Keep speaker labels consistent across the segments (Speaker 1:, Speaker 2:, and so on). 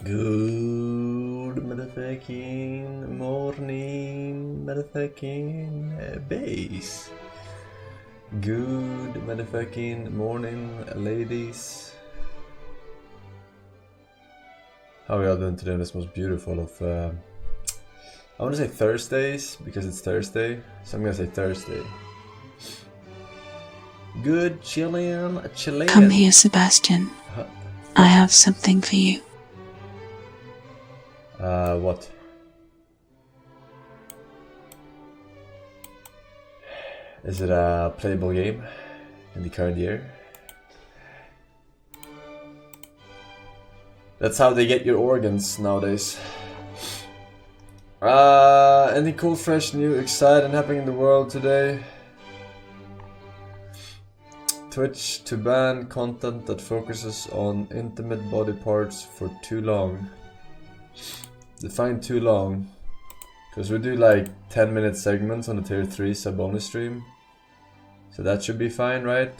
Speaker 1: Good motherfucking morning, motherfucking base. Good motherfucking morning, ladies. How are y'all doing today on this most beautiful of, I want to say Thursdays, because it's Thursday, so I'm gonna say Thursday. Good chillin'.
Speaker 2: Come here, Sebastian. I have something for you.
Speaker 1: What? Is it a playable game in the current year? That's how they get your organs nowadays. Anything cool, fresh, new, exciting happening in the world today? Twitch to ban content that focuses on intimate body parts for too long. Define too long. Because we do like 10-minute segments on the tier 3 sub-only stream. So that should be fine, right?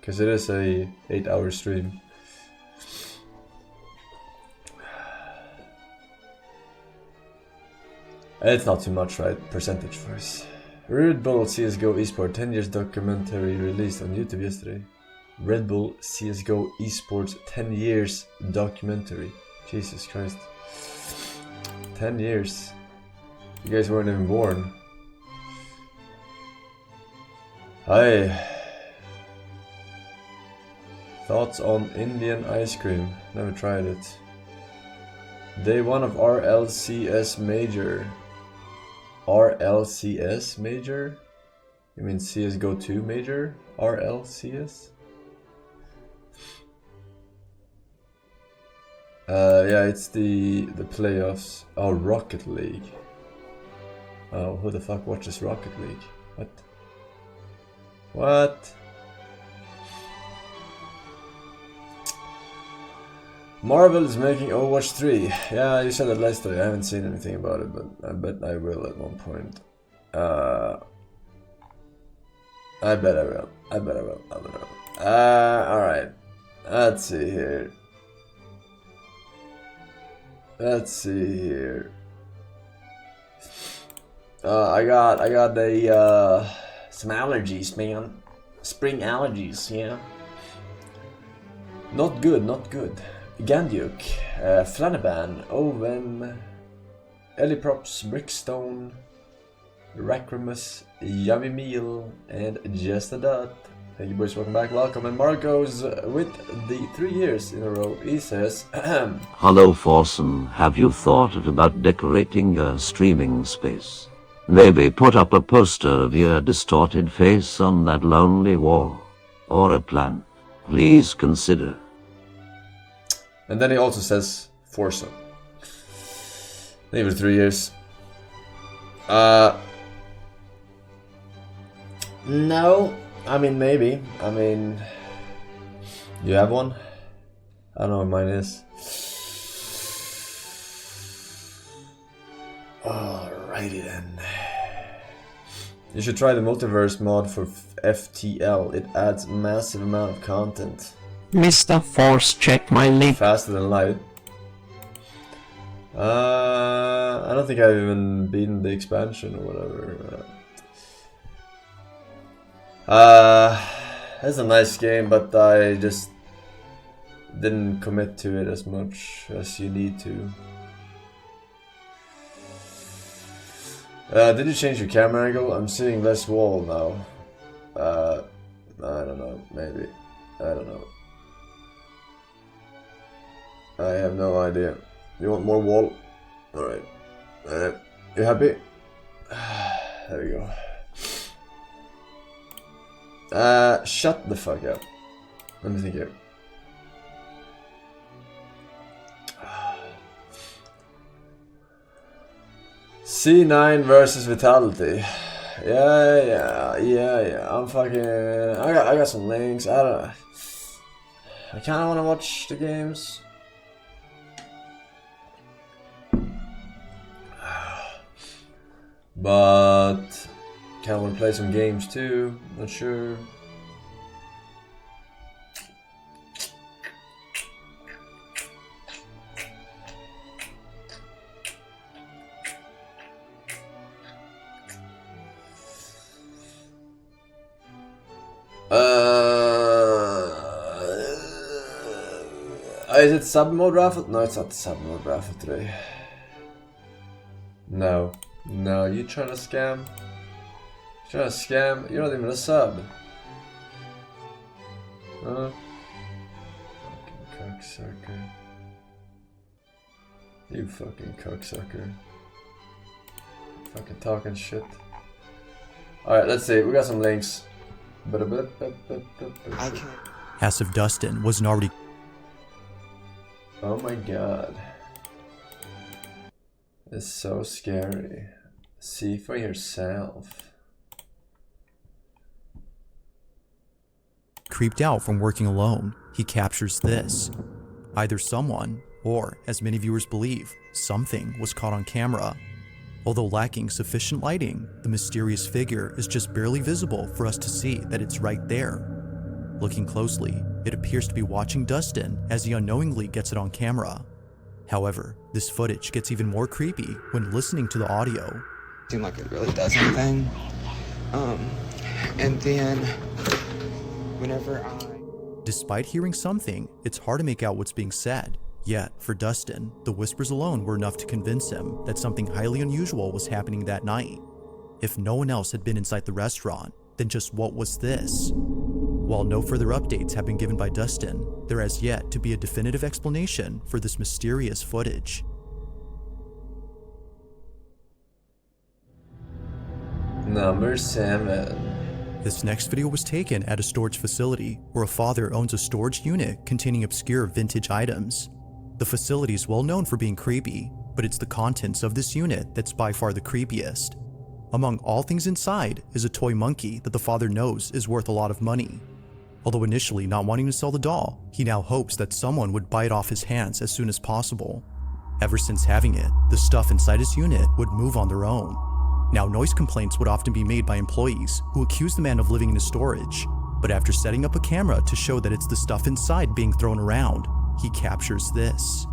Speaker 1: Because it is a 8-hour stream. It's not too much, right? Percentage-wise. Red Bull CSGO Esport 10 years documentary released on YouTube yesterday. Red Bull CSGO Esports 10 years documentary. Jesus Christ. 10 years. You guys weren't even born. Hi. Thoughts on Indian ice cream? Never tried it. Day 1 of RLCS Major. RLCS Major? You mean CSGO 2 Major? RLCS? Yeah, it's the playoffs. Oh, Rocket League. Oh, who the fuck watches Rocket League? What? What? Marvel is making Overwatch 3. Yeah, you said that last time. I haven't seen anything about it, but I bet I will at one point. I bet I will. Alright. Let's see here. I got the some allergies, man. Spring allergies, yeah. Not good. Gandyuk, Flanaban, Owen, Eliprops, Brickstone, Racrimus, Yummy Meal, and Just a Dot. Thank you boys, welcome back, welcome. And Marco's with the 3 years in a row. He says,
Speaker 3: Hello Forsen, have you thought about decorating your streaming space? Maybe put up a poster of your distorted face on that lonely wall. Or a plant. Please consider.
Speaker 1: And then he also says, Forsen. Maybe 3 years. No. I mean, maybe. I mean, you have one? I don't know what mine is. Alrighty then. You should try the multiverse mod for FTL. It adds massive amount of content.
Speaker 4: Mr. Force, check my link.
Speaker 1: Faster than light. I don't think I've even beaten the expansion or whatever. It's a nice game, but I just didn't commit to it as much as you need to. Did you change your camera angle? I'm seeing less wall now. I don't know, maybe. I don't know. I have no idea. You want more wall? Alright. You happy? There we go. Shut the fuck up. Let me think here. C9 versus Vitality. Yeah. I'm fucking. I got some links. I kind of want to watch the games. But kind of want to play some games too. Not sure. Is it sub mode raffle? No, it's not the sub mode raffle today. No. No, you trying to scam? Trying to scam? You're not even a sub. Huh? Fucking cocksucker. You fucking cocksucker. Fucking talking shit. Alright, let's see. We got some links.
Speaker 5: I can't.
Speaker 6: As if Dustin wasn't already.
Speaker 1: Oh my god. It's so scary. See for yourself.
Speaker 6: Creeped out from working alone, he captures this. Either someone, or, as many viewers believe, something was caught on camera. Although lacking sufficient lighting, the mysterious figure is just barely visible for us to see that it's right there. Looking closely, it appears to be watching Dustin as he unknowingly gets it on camera. However, this footage gets even more creepy when listening to the audio.
Speaker 5: Seem like it really does anything. And then whenever
Speaker 6: Despite hearing something, it's hard to make out what's being said. Yet, for Dustin, the whispers alone were enough to convince him that something highly unusual was happening that night. If no one else had been inside the restaurant, then just what was this? While no further updates have been given by Dustin, there has yet to be a definitive explanation for this mysterious footage.
Speaker 1: Number 7.
Speaker 6: This next video was taken at a storage facility where a father owns a storage unit containing obscure vintage items. The facility is well known for being creepy, but it's the contents of this unit that's by far the creepiest. Among all things inside is a toy monkey that the father knows is worth a lot of money. Although initially not wanting to sell the doll, he now hopes that someone would buy it off his hands as soon as possible. Ever since having it, the stuff inside his unit would move on their own. Now, noise complaints would often be made by employees who accuse the man of living in his storage, but after setting up a camera to show that it's the stuff inside being thrown around, he captures this.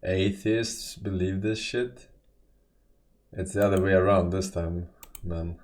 Speaker 1: Atheists believe this shit? It's the other way around this time, man.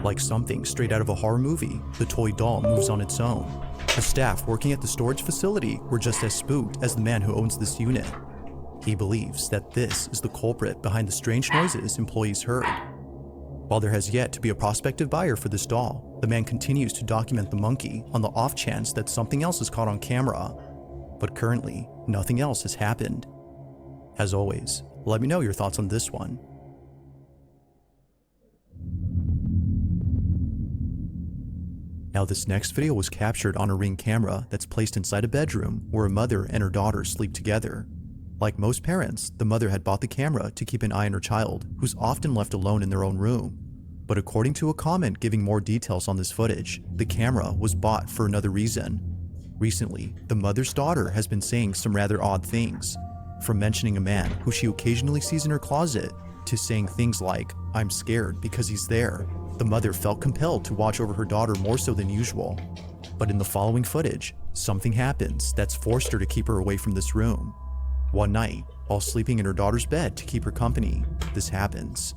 Speaker 6: Like something straight out of a horror movie, the toy doll moves on its own. The staff working at the storage facility were just as spooked as the man who owns this unit. He believes that this is the culprit behind the strange noises employees heard. While there has yet to be a prospective buyer for this doll, the man continues to document the monkey on the off chance that something else is caught on camera. But currently, nothing else has happened. As always, let me know your thoughts on this one. Now, this next video was captured on a Ring camera that's placed inside a bedroom where a mother and her daughter sleep together. Like most parents, the mother had bought the camera to keep an eye on her child, who's often left alone in their own room. But according to a comment giving more details on this footage, the camera was bought for another reason. Recently, the mother's daughter has been saying some rather odd things, from mentioning a man who she occasionally sees in her closet, to saying things like, "I'm scared because he's there." The mother felt compelled to watch over her daughter more so than usual. But in the following footage, something happens that's forced her to keep her away from this room. One night, while sleeping in her daughter's bed to keep her company, this happens.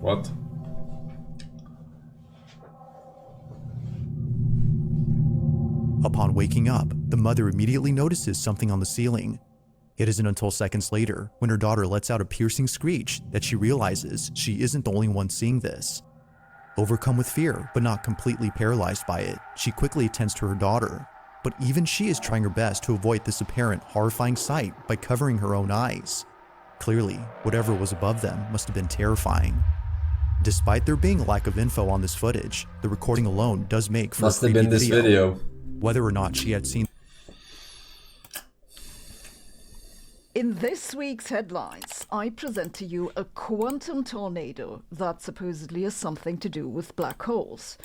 Speaker 1: What?
Speaker 6: Upon waking up, the mother immediately notices something on the ceiling. It isn't until seconds later, when her daughter lets out a piercing screech, that she realizes she isn't the only one seeing this. Overcome with fear, but not completely paralyzed by it, she quickly attends to her daughter. but even she is trying her best to avoid this apparent horrifying sight by covering her own eyes. Clearly, whatever was above them must have been terrifying. Despite there being a lack of info on this footage, the recording alone does make for
Speaker 1: Must
Speaker 6: a
Speaker 1: have
Speaker 6: creepy
Speaker 1: been this video.
Speaker 6: Whether or not she had seen
Speaker 7: In this week's headlines, I present to you a quantum tornado that supposedly has something to do with black holes.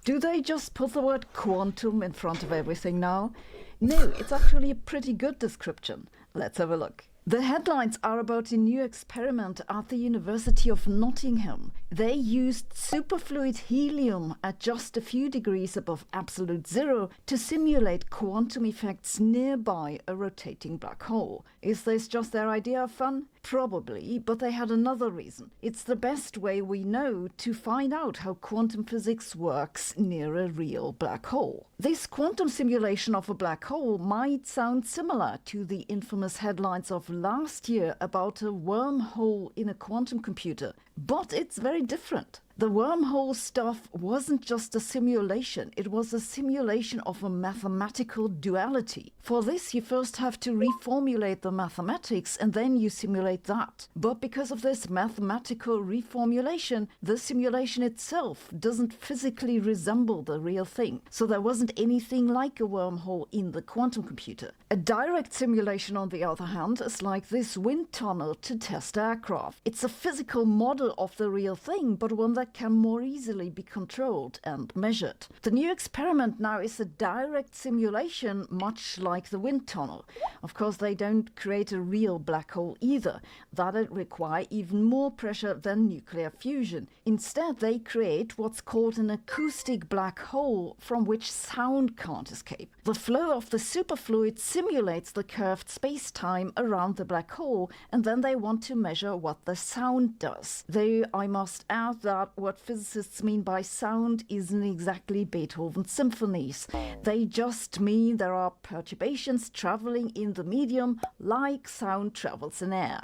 Speaker 7: Do they just put the word quantum in front of everything now? No, it's actually a pretty good description. Let's have a look. The headlines are about a new experiment at the University of Nottingham. They used superfluid helium at just a few degrees above absolute zero to simulate quantum effects nearby a rotating black hole. Is this just their idea of fun? Probably, but they had another reason. It's the best way we know to find out how quantum physics works near a real black hole. This quantum simulation of a black hole might sound similar to the infamous headlines of last year about a wormhole in a quantum computer, but it's very different. The wormhole stuff wasn't just a simulation, it was a simulation of a mathematical duality. For this, you first have to reformulate the mathematics and then you simulate that. But because of this mathematical reformulation, the simulation itself doesn't physically resemble the real thing. So there wasn't anything like a wormhole in the quantum computer. A direct simulation, on the other hand, is like this wind tunnel to test aircraft. It's a physical model of the real thing, but one that can more easily be controlled and measured. The new experiment now is a direct simulation, much like the wind tunnel. Of course, they don't create a real black hole either. That'd require even more pressure than nuclear fusion. Instead, they create what's called an acoustic black hole from which sound can't escape. The flow of the superfluid simulates the curved space-time around the black hole, and then they want to measure what the sound does. Though I must add that what physicists mean by sound isn't exactly Beethoven's symphonies. They just mean there are perturbations traveling in the medium like sound travels in air.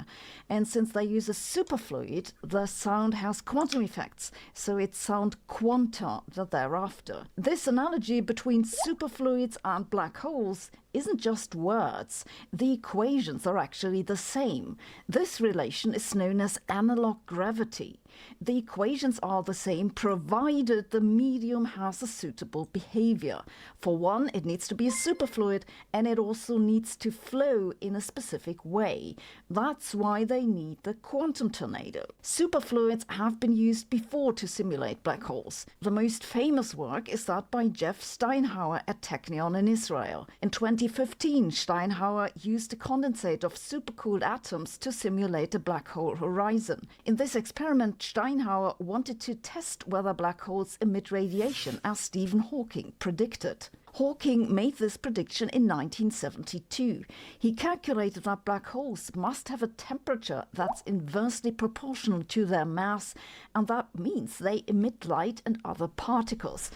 Speaker 7: And since they use a superfluid, the sound has quantum effects, so it's sound quanta that they're after. This analogy between superfluids and black holes isn't just words. The equations are actually the same. This relation is known as analog gravity. The equations are the same provided the medium has a suitable behavior. For one, it needs to be a superfluid, and it also needs to flow in a specific way. That's why they need the quantum tornado. Superfluids have been used before to simulate black holes. The most famous work is that by Jeff Steinhauer at Technion in Israel. In 2015, Steinhauer used a condensate of supercooled atoms to simulate a black hole horizon. In this experiment, Steinhauer wanted to test whether black holes emit radiation, as Stephen Hawking predicted. Hawking made this prediction in 1972. He calculated that black holes must have a temperature that's inversely proportional to their mass, and that means they emit light and other particles.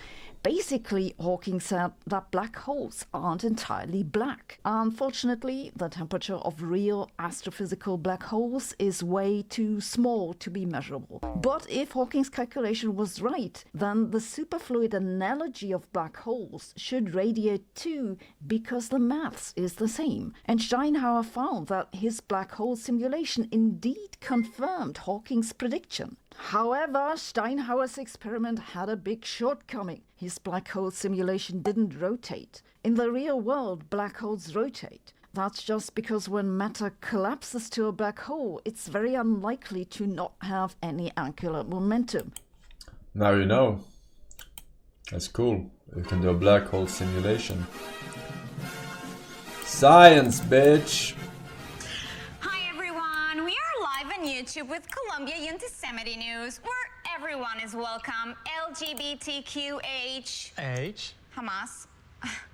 Speaker 7: Basically, Hawking said that black holes aren't entirely black. Unfortunately, the temperature of real astrophysical black holes is way too small to be measurable. But if Hawking's calculation was right, then the superfluid analogy of black holes should radiate too, because the maths is the same. And Steinhauer found that his black hole simulation indeed confirmed Hawking's prediction. However, Steinhauer's experiment had a big shortcoming. His black hole simulation didn't rotate. In the real world, black holes rotate. That's just because when matter collapses to a black hole, it's very unlikely to not have any angular momentum.
Speaker 1: Now you know. That's cool. You can do a black hole simulation. Science, bitch!
Speaker 8: YouTube with Columbia Yosemite News, where everyone is welcome. LGBTQH.
Speaker 9: H?
Speaker 8: Hamas.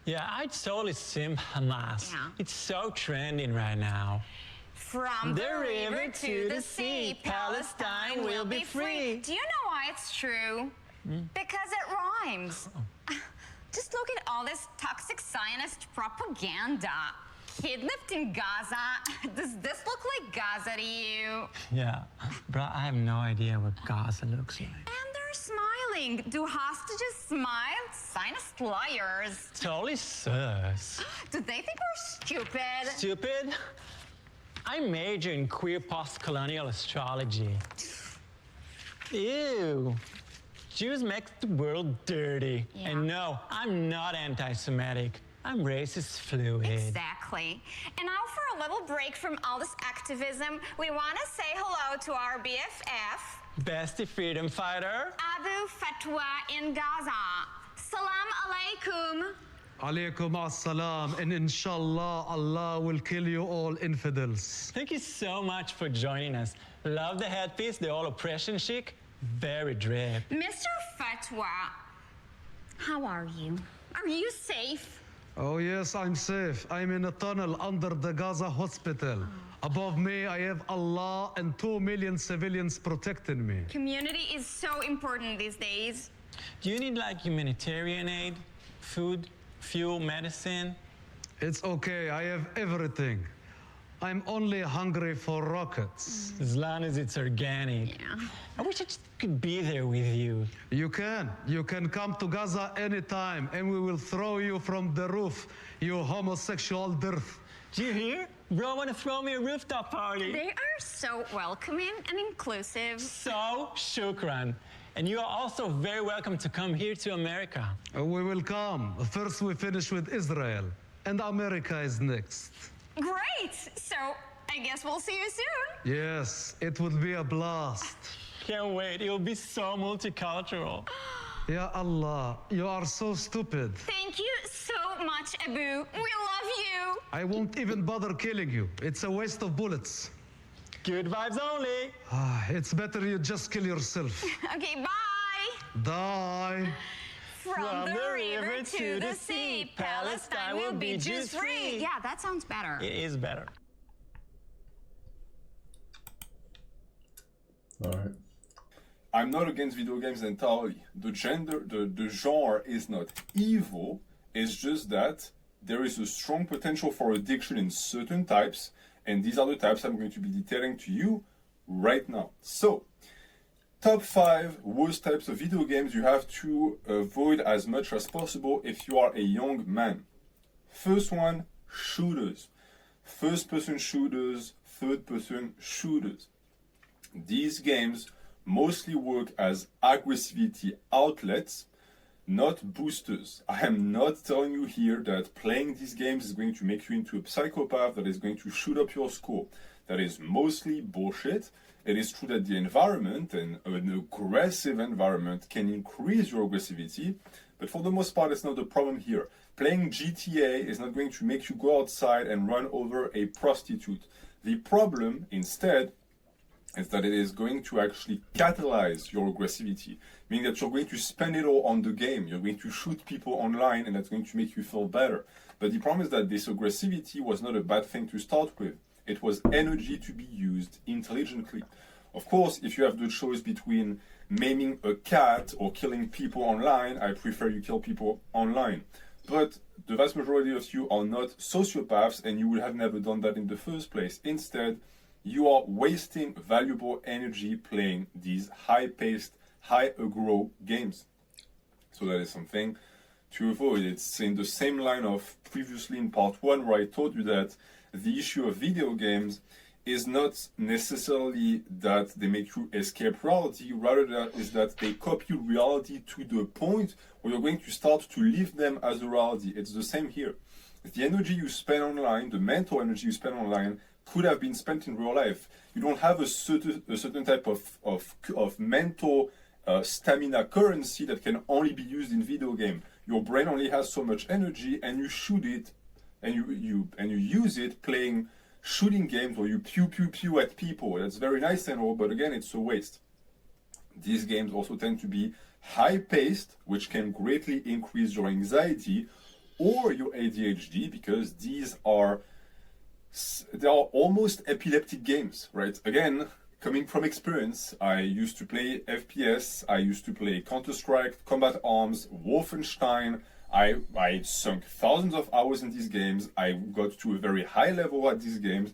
Speaker 9: Yeah, I totally sim Hamas.
Speaker 8: Yeah.
Speaker 9: It's so trending right now.
Speaker 8: From the river to the sea, Palestine will be free. Do you know why it's true? Because it rhymes. Just look at all this toxic Zionist propaganda. Kidnapped in Gaza. Does this look like Gaza to you?
Speaker 9: Yeah, but I have no idea what Gaza looks like.
Speaker 8: And they're smiling? Do hostages smile? Sinus liars.
Speaker 9: Totally sus.
Speaker 8: Do they think we're stupid?
Speaker 9: Stupid? I major in queer post-colonial astrology. Ew. Jews make the world dirty.
Speaker 8: Yeah.
Speaker 9: And no, I'm not anti-Semitic. I'm racist fluid.
Speaker 8: Exactly. And now for a little break from all this activism, we want to say hello to our BFF,
Speaker 9: Bestie freedom fighter.
Speaker 8: Abu Fatwa in Gaza. Salam alaikum.
Speaker 10: Alaykum as-salam, and inshallah Allah will kill you all infidels.
Speaker 9: Thank you so much for joining us. Love the headpiece, the all oppression chic. Very drip.
Speaker 8: Mr. Fatwa, how are you? Are you safe?
Speaker 10: Oh yes, I'm safe. I'm in a tunnel under the Gaza hospital. Above me, I have Allah and 2 million civilians protecting me.
Speaker 8: Community is so important these days.
Speaker 9: Do you need like humanitarian aid, food, fuel, medicine?
Speaker 10: It's okay, I have everything. I'm only hungry for rockets.
Speaker 9: As long as it's organic.
Speaker 8: Yeah.
Speaker 9: I wish I just could be there with you.
Speaker 10: You can come to Gaza anytime and we will throw you from the roof, you homosexual dirt.
Speaker 9: Do you hear? Bro, wanna throw me a rooftop party?
Speaker 8: They are so welcoming and inclusive.
Speaker 9: So shukran. And you are also very welcome to come here to America.
Speaker 10: We will come. First we finish with Israel, and America is next.
Speaker 8: Great! So I guess we'll see you soon.
Speaker 10: Yes, it would be a blast.
Speaker 9: Can't wait. It'll be so multicultural.
Speaker 10: Ya Allah, you are so stupid.
Speaker 8: Thank you so much, Abu. We love you.
Speaker 10: I won't even bother killing you. It's a waste of bullets.
Speaker 9: Good vibes only.
Speaker 10: It's better you just kill yourself.
Speaker 8: Okay, bye.
Speaker 10: Die.
Speaker 8: From the river to the sea, Palestine will be Jews free. Yeah, that sounds better.
Speaker 9: It is better.
Speaker 1: Alright.
Speaker 11: I'm not against video games entirely. The genre is not evil. It's just that there is a strong potential for addiction in certain types, and these are the types I'm going to be detailing to you right now. So, top 5 worst types of video games you have to avoid as much as possible if you are a young man. First one, shooters. First-person shooters, third-person shooters. These games mostly work as aggressivity outlets, not boosters. I am not telling you here that playing these games is going to make you into a psychopath that is going to shoot up your score. That is mostly bullshit. It is true that the environment and an aggressive environment can increase your aggressivity, but for the most part, it's not the problem here. Playing GTA is not going to make you go outside and run over a prostitute. The problem, instead, is that it is going to actually catalyze your aggressivity, meaning that you're going to spend it all on the game. You're going to shoot people online, and that's going to make you feel better. But the problem is that this aggressivity was not a bad thing to start with. It was energy to be used intelligently. Of course, if you have the choice between maiming a cat or killing people online, I prefer you kill people online. But the vast majority of you are not sociopaths, and you would have never done that in the first place. Instead, you are wasting valuable energy playing these high-paced, high-aggro games. So that is something to avoid. It's in the same line of previously in part 1 where I told you that the issue of video games is not necessarily that they make you escape reality, rather that is that they copy reality to the point where you're going to start to live them as a reality. It's the same here. The energy you spend online, the mental energy you spend online, could have been spent in real life. You don't have a certain type of mental stamina currency that can only be used in video game. Your brain only has so much energy, and you shoot it, and you use it playing shooting games where you pew pew pew at people. That's very nice and all, but again, it's a waste. These games also tend to be high-paced, which can greatly increase your anxiety or your ADHD, because they are almost epileptic games, right? Again, coming from experience, I used to play FPS, I used to play Counter-Strike, Combat Arms, Wolfenstein. I sunk thousands of hours in these games. I got to a very high level at these games.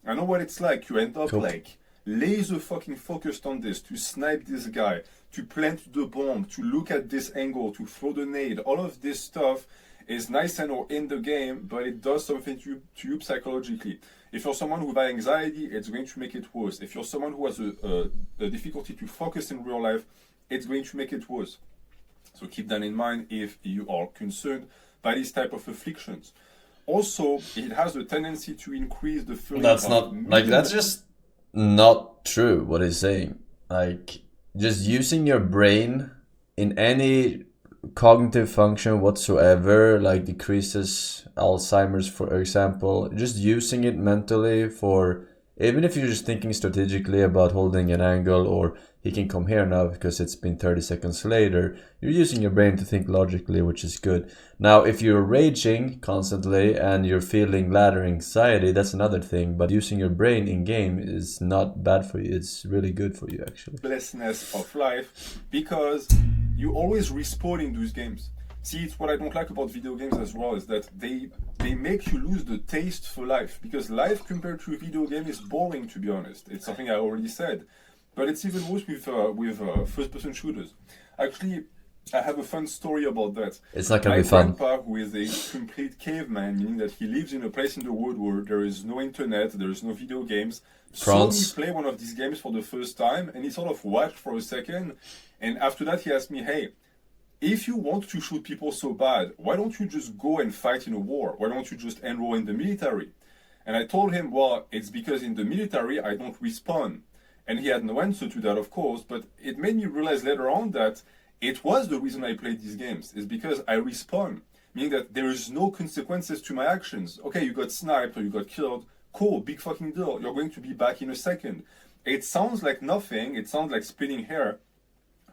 Speaker 11: I know what it's like. You end up like laser fucking focused on this, to snipe this guy, to plant the bomb, to look at this angle, to throw the nade, all of this stuff is nice and all in the game, but it does something to you psychologically. If you're someone who has anxiety, it's going to make it worse. If you're someone who has a difficulty to focus in real life, it's going to make it worse. So keep that in mind if you are concerned by this type of afflictions. Also, it has a tendency to increase the feeling
Speaker 1: That's
Speaker 11: of
Speaker 1: not like that's just not true what he's saying. Like just using your brain in any cognitive function whatsoever, like decreases Alzheimer's, for example, just using it mentally for, even if you're just thinking strategically about holding an angle, or he can come here now because it's been 30 seconds later, you're using your brain to think logically, which is good. Now, if you're raging constantly and you're feeling ladder anxiety, that's another thing, but using your brain in game is not bad for you. It's really good for you, actually.
Speaker 11: Blessedness of life, because you always respawn in those games. See, it's what I don't like about video games as well, is that they make you lose the taste for life, because life compared to a video game is boring, to be honest. It's something I already said, but it's even worse with first-person shooters. Actually, I have a fun story about that.
Speaker 1: It's not gonna be fun.
Speaker 11: My grandpa, who is a complete caveman, meaning that he lives in a place in the world where there is no internet, there is no video games, saw me play one of these games for the first time, and he sort of watched for a second, and after that he asked me, hey, if you want to shoot people so bad, why don't you just go and fight in a war? Why don't you just enroll in the military? And I told him, well, it's because in the military I don't respawn. And he had no answer to that, of course, but it made me realize later on that it was the reason I played these games, is because I respawn, meaning that there is no consequences to my actions. Okay, you got sniped or you got killed, cool, big fucking deal, you're going to be back in a second. It sounds like nothing, it sounds like splitting hair,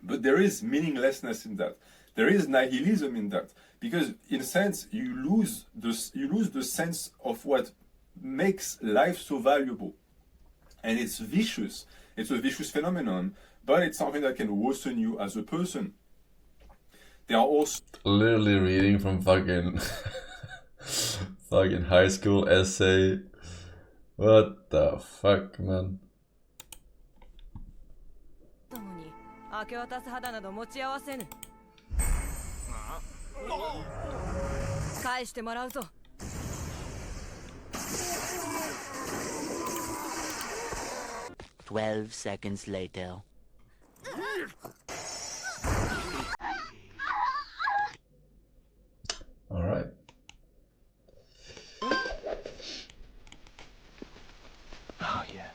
Speaker 11: but there is meaninglessness in that. There is nihilism in that, because in a sense you lose the sense of what makes life so valuable, and it's vicious. It's a vicious phenomenon, but it's something that can worsen you as a person. There are also
Speaker 1: literally reading from fucking fucking high school essay. What the fuck, man?
Speaker 12: 明け渡す肌など持ち合わせぬ。返してもらうぞ。
Speaker 13: 12 seconds later.
Speaker 1: All right.
Speaker 14: Oh, yeah.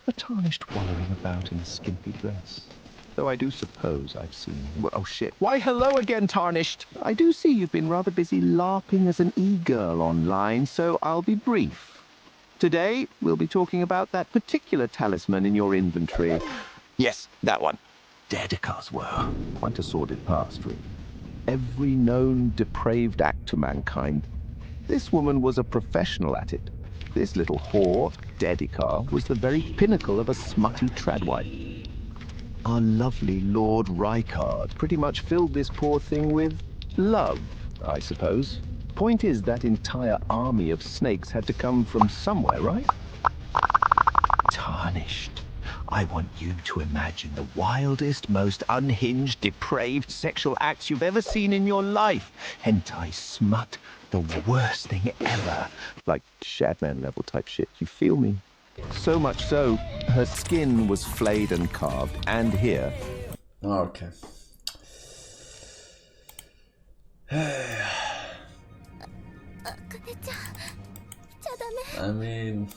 Speaker 14: A tarnished wallowing about in a skimpy dress. Though I do suppose I've seen... Oh, shit. Why, hello again, Tarnished. I do see you've been rather busy LARPing as an e-girl online, so I'll be brief. Today, we'll be talking about that particular talisman in your inventory. Yes, that one. Dedica's were. Quite a sordid past, really. Every known depraved act to mankind. This woman was a professional at it. This little whore, Dedica, was the very pinnacle of a smutty tradwife. Our lovely Lord Rykard pretty much filled this poor thing with love, I suppose. Point is, that entire army of snakes had to come from somewhere, right? Tarnished. I want you to imagine the wildest, most unhinged, depraved sexual acts you've ever seen in your life. Hentai smut, the worst thing ever. Like Shadman level type shit, you feel me? So much so, her skin was flayed and carved, and here.
Speaker 1: Okay. I mean...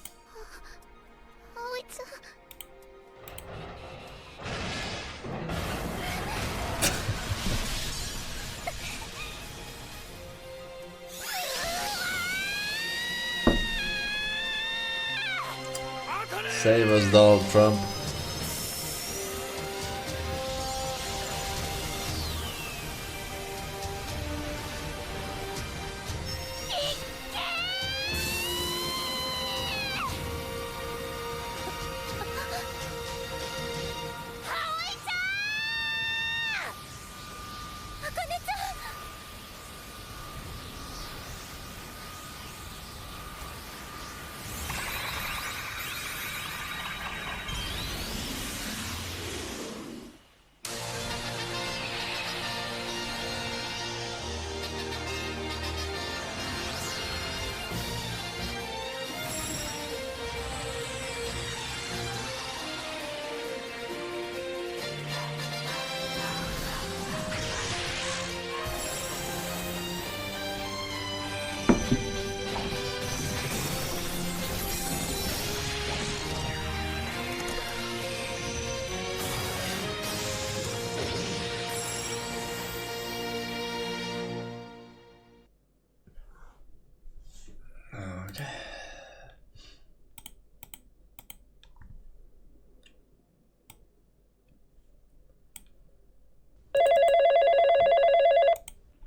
Speaker 1: Save us, Donald Trump.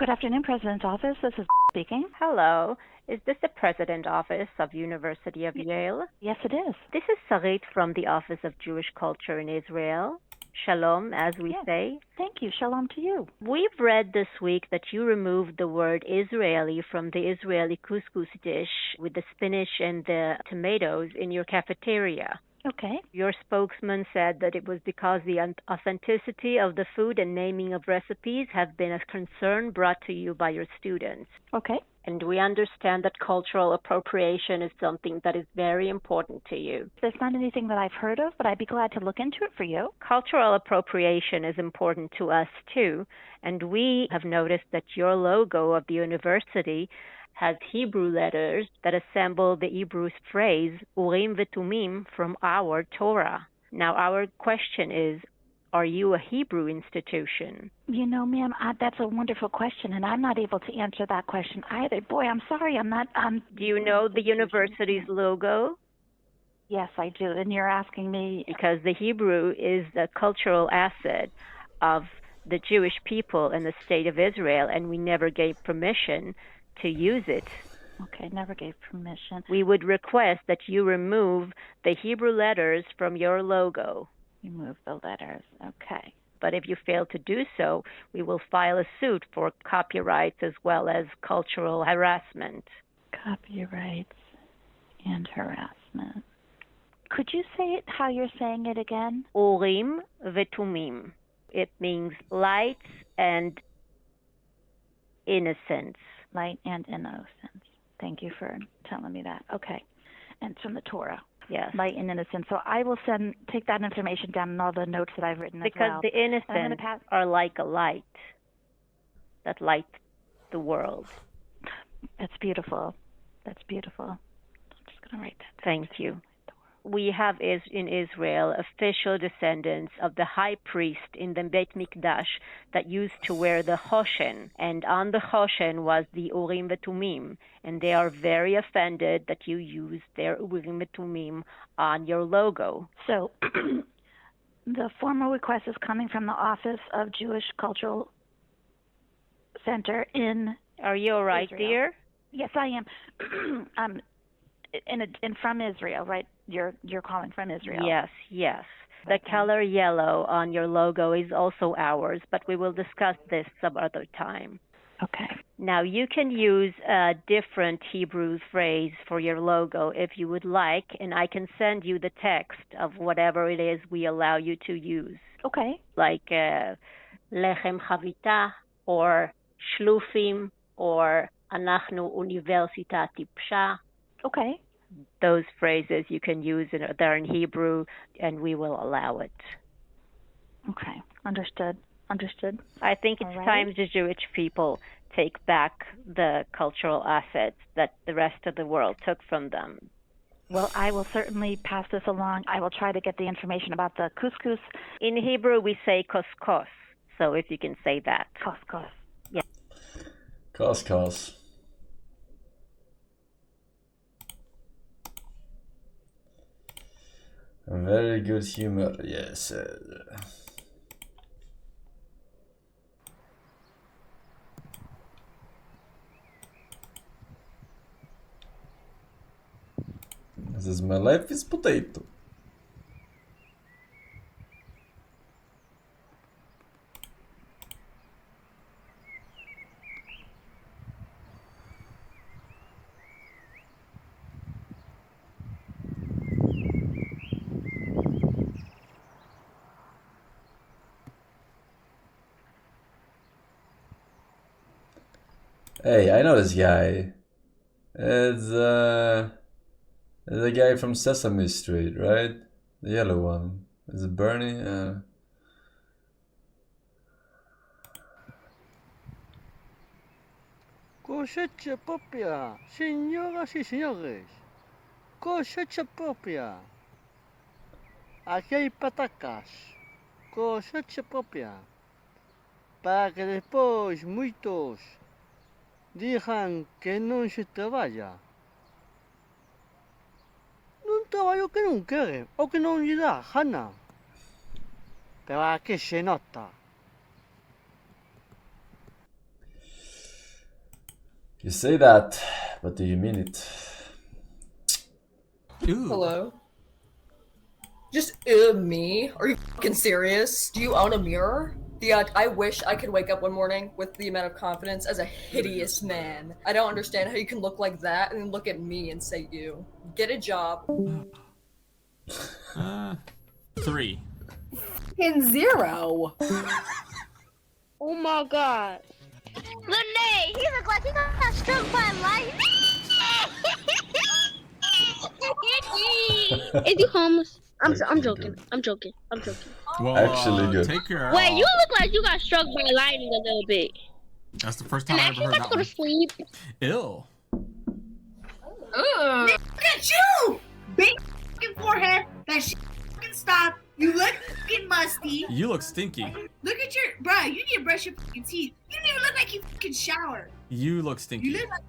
Speaker 13: Good afternoon, President's Office. This is speaking.
Speaker 15: Hello. Is this the President Office of University of Yale?
Speaker 13: Yes, it is.
Speaker 15: This is Sarit from the Office of Jewish Culture in Israel. Shalom, as we say.
Speaker 13: Thank you. Shalom to you.
Speaker 15: We've read this week that you removed the word Israeli from the Israeli couscous dish with the spinach and the tomatoes in your cafeteria.
Speaker 13: Okay.
Speaker 15: Your spokesman said that it was because the authenticity of the food and naming of recipes have been a concern brought to you by your students.
Speaker 13: Okay.
Speaker 15: And we understand that cultural appropriation is something that is very important to you.
Speaker 13: There's not anything that I've heard of, but I'd be glad to look into it for you.
Speaker 15: Cultural appropriation is important to us too, and we have noticed that your logo of the university has Hebrew letters that assemble the Hebrew phrase Urim v'Tumim from our Torah. Now, our question is, are you a Hebrew institution?
Speaker 13: You know, ma'am, that's a wonderful question, and I'm not able to answer that question either. Boy, I'm sorry, I'm not...
Speaker 15: Do you know the university's logo?
Speaker 13: Yes, I do, and you're asking me...
Speaker 15: Because the Hebrew is the cultural asset of the Jewish people in the state of Israel, and we never gave permission to use it.
Speaker 13: Okay, never gave permission.
Speaker 15: We would request that you remove the Hebrew letters from your logo.
Speaker 13: Remove the letters, okay.
Speaker 15: But if you fail to do so, we will file a suit for copyrights as well as cultural harassment.
Speaker 13: Copyrights and harassment. Could you say it how you're saying it again?
Speaker 15: Urim v'Tumim. It means light and innocence.
Speaker 13: Light and innocence. Thank you for telling me that. Okay. And it's from the Torah.
Speaker 15: Yes.
Speaker 13: Light and innocence. So I will take that information down in all the notes that I've written
Speaker 15: because
Speaker 13: as well.
Speaker 15: The innocents are like a light that lights the world.
Speaker 13: That's beautiful. That's beautiful. I'm just going to write that
Speaker 15: down. Thank you. We have in Israel official descendants of the high priest in the Beit Mikdash that used to wear the Hoshen, and on the Hoshen was the Urim v'Tumim, and they are very offended that you use their Urim v'Tumim on your logo.
Speaker 13: So the formal request is coming from the Office of Jewish Cultural Center in
Speaker 15: Are you all right,
Speaker 13: Israel.
Speaker 15: dear?
Speaker 13: Yes, I am. In from Israel, right? You're calling from Israel.
Speaker 15: Yes. The color yellow on your logo is also ours, but we will discuss this some other time.
Speaker 13: Okay.
Speaker 15: Now, you can use a different Hebrew phrase for your logo if you would like, and I can send you the text of whatever it is we allow you to use.
Speaker 13: Okay.
Speaker 15: Like Lechem Chavita, or Shlufim, or Anachnu Universita Tipsha.
Speaker 13: Okay.
Speaker 15: Those phrases you can use, they're in Hebrew, and we will allow it.
Speaker 13: Okay. Understood.
Speaker 15: I think it's time the Jewish people take back the cultural assets that the rest of the world took from them.
Speaker 13: Well, I will certainly pass this along. I will try to get the information about the couscous.
Speaker 15: In Hebrew, we say koskos, so if you can say that.
Speaker 13: Koskos.
Speaker 15: Yeah.
Speaker 1: Koskos. Very good humor, yes. This is my life is potato. Hey, I know this guy. It's the guy from Sesame Street, right? The yellow one. Is it Bernie?
Speaker 16: Cosecha propia, señoras y señores. Cosecha propia. Aquí hay patacas. Cosecha propia. Para que después muitos digan que non se traballa. Non traballo que non quere, ou que non lle dá gana. Pero aquí se nota.
Speaker 1: You say that, but do you mean it?
Speaker 17: Ooh.
Speaker 18: Hello. Just me? Are you fucking serious? Do you own a mirror? I wish I could wake up one morning with the amount of confidence as a hideous man. I don't understand how you can look like that and then look at me and say you. Get a job.
Speaker 17: 3.
Speaker 18: In 0.
Speaker 19: Oh my god.
Speaker 20: Lene, he look like he got struck by lightning. Is he homeless? I'm joking. I'm joking.
Speaker 17: Well,
Speaker 1: actually good.
Speaker 17: Take care.
Speaker 20: Wait, you look like you got struck by lightning a little bit.
Speaker 17: That's the first time
Speaker 20: And
Speaker 17: I
Speaker 20: actually
Speaker 17: ever heard
Speaker 20: about
Speaker 17: that
Speaker 20: to go to sleep.
Speaker 17: Ill.
Speaker 21: Look at you! Big fucking forehead. That shit fucking stop. You look fucking musty.
Speaker 17: You look stinky.
Speaker 21: Look at your bruh. You need to brush your fucking teeth. You don't even look like you fucking shower.
Speaker 17: You look stinky.
Speaker 21: You look like.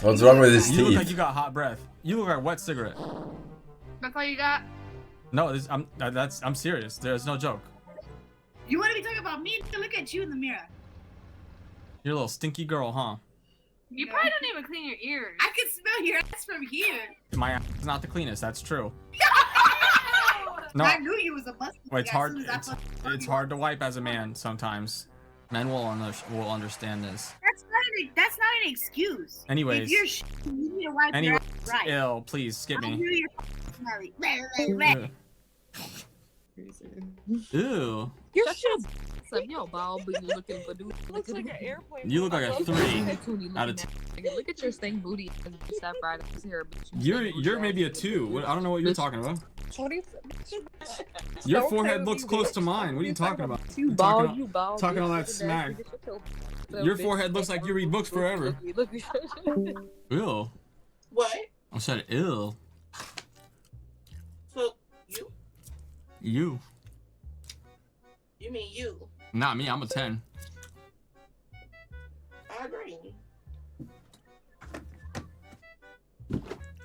Speaker 1: What's wrong with his
Speaker 17: You look like
Speaker 1: teeth?
Speaker 17: you got hot breath. You look like a wet cigarette.
Speaker 21: That's all you got.
Speaker 17: No, I'm serious. There's no joke.
Speaker 21: You want to be talking about me? Look at you in the mirror.
Speaker 17: You're a little stinky girl, huh?
Speaker 21: You probably don't even clean your ears. I can smell your ass from here.
Speaker 17: My ass is not the cleanest. That's true. No.
Speaker 21: I knew you was a musty.
Speaker 17: Well, it's hard to wipe as a man sometimes. Men will understand this.
Speaker 21: That's not an excuse.
Speaker 17: Anyways.
Speaker 21: If you're you need to wipe your ass right.
Speaker 17: Ill, please skip
Speaker 21: I
Speaker 17: me.
Speaker 21: knew you're smelly.
Speaker 17: Ew.
Speaker 21: You're
Speaker 22: Yo, bald, but you looking for dude. Looks like an airplane.
Speaker 17: You look like a 3 out of 10.
Speaker 22: Look at your stink booty. Step right up his hair.
Speaker 17: You're maybe a 2. I don't know what you're talking about.
Speaker 22: What are you?
Speaker 17: Your forehead looks close to mine. What are you talking about?
Speaker 22: You bald. You bald.
Speaker 17: Talking all that smack. Your forehead looks like you read books forever. Ew.
Speaker 21: What?
Speaker 17: I said ill.
Speaker 21: So you?
Speaker 17: You.
Speaker 21: You mean you?
Speaker 17: Not me. I'm a 10.
Speaker 21: I agree.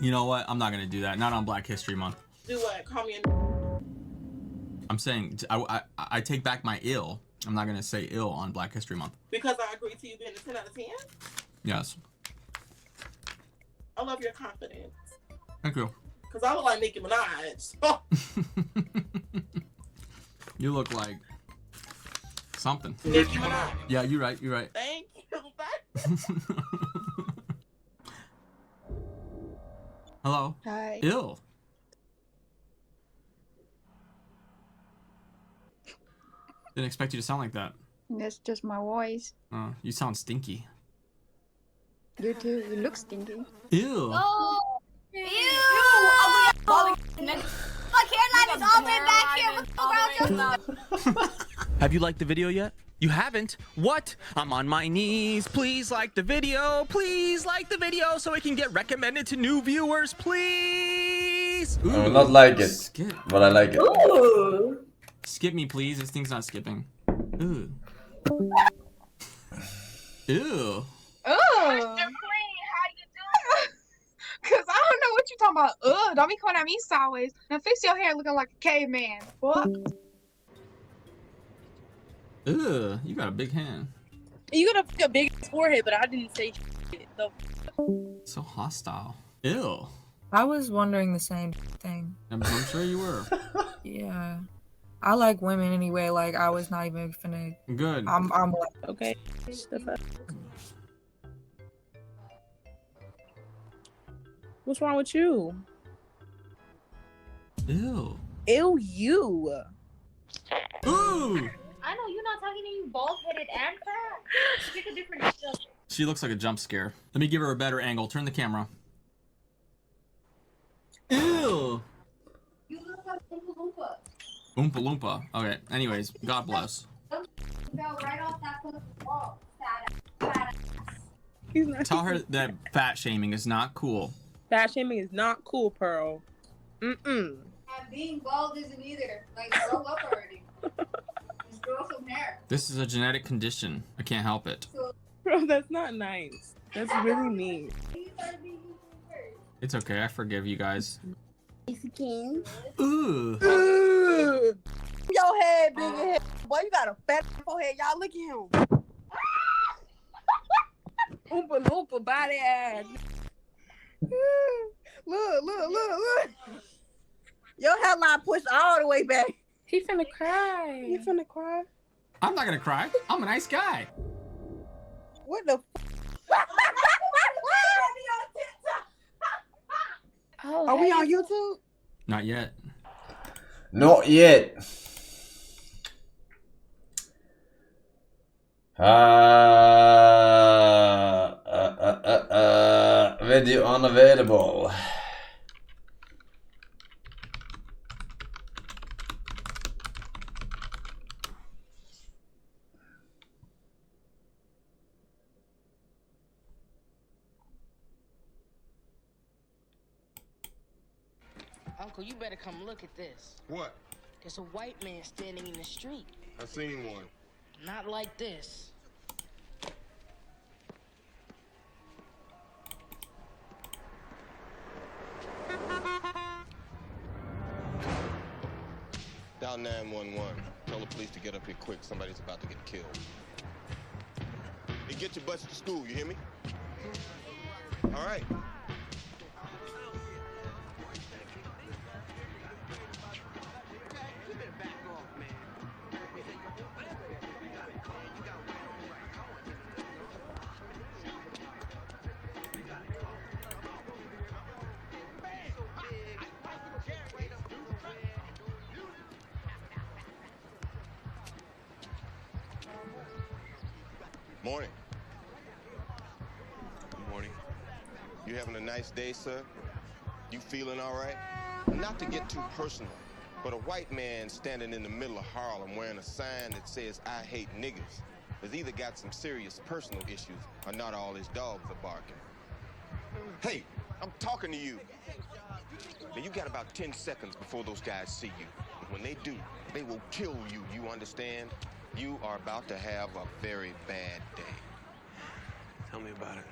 Speaker 17: You know what? I'm not gonna do that. Not on Black History Month.
Speaker 21: Do what? Call me
Speaker 17: I'm saying I take back my ill. I'm not gonna say ill on Black History Month.
Speaker 21: because I agree to you being a 10 out of 10.
Speaker 17: Yes.
Speaker 21: I love your confidence.
Speaker 17: Thank you.
Speaker 21: Because I would like Nicki Minaj. Oh.
Speaker 17: You look like something.
Speaker 21: Nicki Minaj.
Speaker 17: Yeah, you're right. You're right.
Speaker 21: Thank you.
Speaker 17: Hello.
Speaker 23: Hi.
Speaker 17: Ill. Didn't expect you to sound like that.
Speaker 23: That's just my voice.
Speaker 17: You sound stinky.
Speaker 23: You too. You look stinky.
Speaker 17: Ew.
Speaker 21: Oh. Ew. My hairline is all the way back here. What's the world?
Speaker 4: Have you liked the video yet? You haven't? What? I'm on my knees. Please like the video. Please like the video so it can get recommended to new viewers. Please.
Speaker 1: I will not like it,
Speaker 17: Skip.
Speaker 1: but I like it.
Speaker 21: Ooh.
Speaker 17: Skip me, please. This thing's not skipping. Ooh. Ew.
Speaker 24: Ugh. Cause I don't know what you talking about. Ugh, don't be coming at me sideways. Now fix your hair looking like a caveman. What?
Speaker 17: Ugh, you got a big hand.
Speaker 22: You got a big forehead, but I didn't say shit.
Speaker 17: So hostile. Ew.
Speaker 22: I was wondering the same thing.
Speaker 17: I'm sure you were.
Speaker 22: Yeah. I like women anyway. Like I was not even finna.
Speaker 17: Good.
Speaker 22: I'm like okay.
Speaker 23: What's wrong with you?
Speaker 17: Ew.
Speaker 23: Ew, you.
Speaker 17: Ooh.
Speaker 21: I know you're not talking to you bald-headed and fat. Pick a different stuff.
Speaker 17: She looks like a jump scare. Let me give her a better angle. Turn the camera. Ew.
Speaker 21: You look like Oompa Loompa.
Speaker 17: Oompa Loompa. Okay. Anyways, God bless.
Speaker 21: Fell right off that fucking wall. Fat ass.
Speaker 17: Tell her that fat shaming is not cool.
Speaker 23: Fat shaming is not cool, Pearl. Mm-mm.
Speaker 21: And being bald isn't either. Like, grow up already. Just grow some hair.
Speaker 17: This is a genetic condition. I can't help it.
Speaker 23: Bro, that's not nice. That's really mean.
Speaker 17: It's okay. I forgive you guys.
Speaker 23: King.
Speaker 17: Ooh.
Speaker 23: Your head, big head. Boy, you got a fat forehead. Y'all look at him. Oompa Loompa body ass. Look. Your hairline pushed all the way back. He finna cry. You finna cry?
Speaker 17: I'm not gonna cry. I'm a nice guy.
Speaker 23: What the Are we on YouTube?
Speaker 17: Not yet.
Speaker 1: Not yet. Video unavailable.
Speaker 2: Uncle, you better come look at this.
Speaker 3: What?
Speaker 2: There's a white man standing in the street.
Speaker 3: I seen one.
Speaker 2: Not like this.
Speaker 3: Dial 911. Tell the police to get up here quick. Somebody's about to get killed. And get your butts to school, you hear me? All right. Morning. Good morning. You having a nice day, sir? You feeling all right? Not to get too personal, but a white man standing in the middle of Harlem wearing a sign that says, "I hate niggas," has either got some serious personal issues or not all his dogs are barking. Hey, I'm talking to you. Now, you got about 10 seconds before those guys see you. And when they do, they will kill you, you understand? You are about to have a very bad day.
Speaker 5: Tell me about it.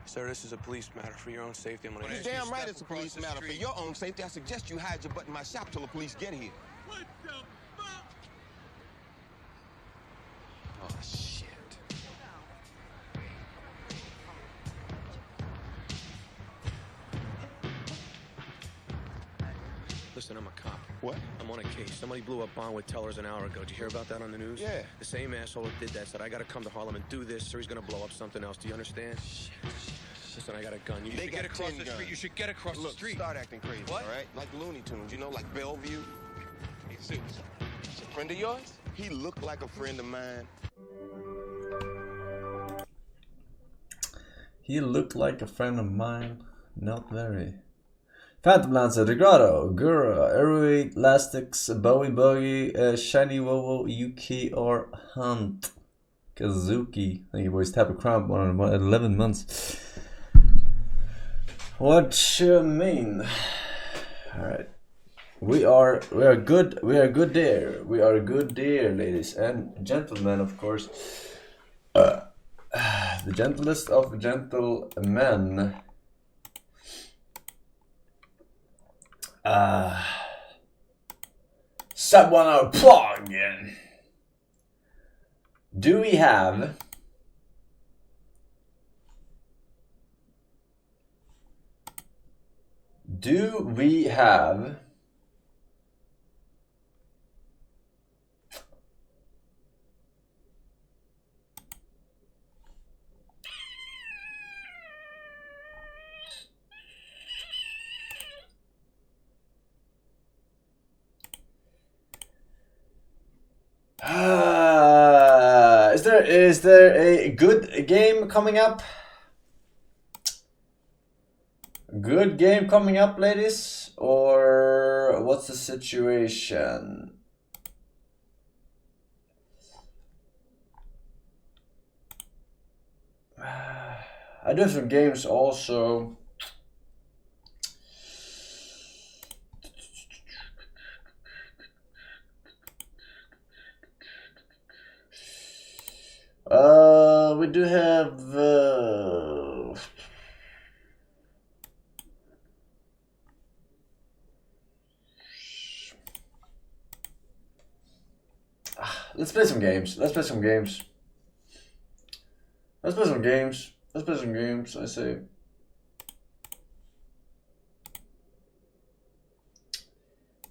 Speaker 5: Sir, this is a police matter. For your own safety, I'm gonna
Speaker 3: You're damn right it's a police matter. For your own safety, I suggest you hide your butt in my shop till the police get here.
Speaker 5: What the fuck?
Speaker 3: Oh, shit.
Speaker 5: Listen, I'm a cop.
Speaker 3: What?
Speaker 5: I'm on a case. Somebody blew up Bond with tellers an hour ago. Did you hear about that on the news?
Speaker 3: Yeah.
Speaker 5: The same asshole that did that said, I gotta come to Harlem and do this, or he's gonna blow up something else. Do you understand? Shit. Listen, I got a gun. You
Speaker 3: They
Speaker 5: should
Speaker 3: got
Speaker 5: get across
Speaker 3: 10
Speaker 5: the street.
Speaker 3: guns.
Speaker 5: You should get across
Speaker 3: Look,
Speaker 5: the street.
Speaker 3: start acting crazy,
Speaker 5: What?
Speaker 3: all right? Like Looney Tunes, you know, like Bellevue.
Speaker 5: Hey, Zeus, it's a friend of yours?
Speaker 3: He looked like a friend of mine.
Speaker 1: He looked like a friend of mine. Not very. Phantom Lancer, Degrado, Gura, Aeroid, Lastix, Bowie Buggy, Shiny Wowo, Yuki, or Hunt. Kazuki. Thank you, boys. Tap a crown 11 months. What you mean? Alright. We are good there. We are good there, ladies and gentlemen, of course. The gentlest of gentlemen. Sub 1 hour plug. Do we have is there a good game coming up? Good game coming up, ladies? Or what's the situation? I do have some games also. We do have let's play some games. Let's play some games. Let's play some games, I say.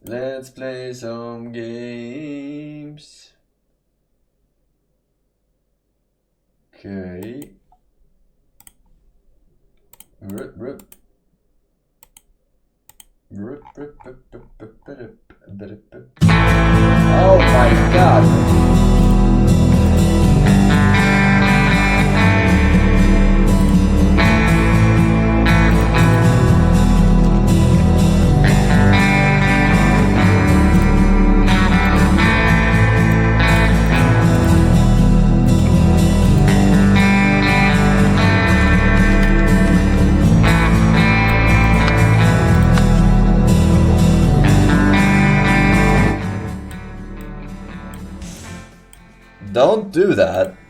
Speaker 1: Let's play some games. Okay. Rip. Oh my god. Don't do that.